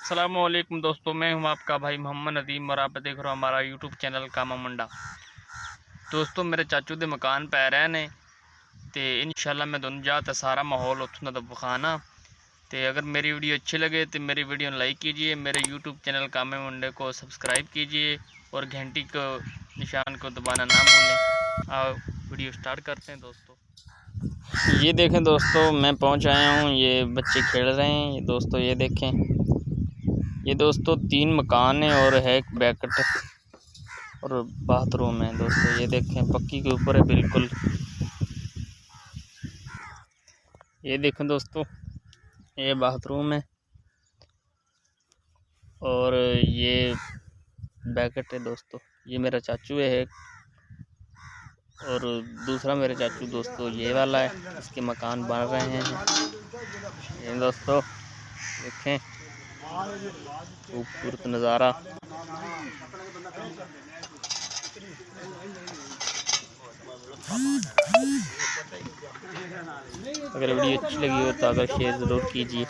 अस्सलामुअलैकुम दोस्तों, मैं हूं आपका भाई मोहम्मद नदीम और आप देख रहे हो हमारा यूट्यूब चैनल कामा मुंडा। दोस्तों मेरे चाचू दे मकान पै रहे ने ते इंशाल्लाह मैं तुहानू जाता सारा माहौल उत्थों दा दिखाना। ते अगर मेरी वीडियो अच्छी लगे तो मेरी वीडियो लाइक कीजिए, मेरे यूट्यूब चैनल कामे मुंडे को सब्सक्राइब कीजिए और घंटी को निशान को दबाना ना भूलें। आओ वीडियो स्टार्ट करते हैं दोस्तों। ये देखें दोस्तों, मैं पहुंच आया हूं, ये बच्चे खेल रहे हैं। ये दोस्तों ये देखें, ये दोस्तों 3 मकान है और है एक बैकट और बाथरूम है। दोस्तों ये देखें, पक्की के ऊपर है बिल्कुल। ये देखें दोस्तों, ये बाथरूम है और ये बैकट है। दोस्तों ये मेरा चाचू है और दूसरा मेरे चाचू दोस्तों ये वाला है, इसके मकान बन रहे हैं। ये दोस्तों देखें, खूबसूरत नज़ारा। अगर वीडियो अच्छी लगी हो तो अगर शेयर ज़रूर कीजिए।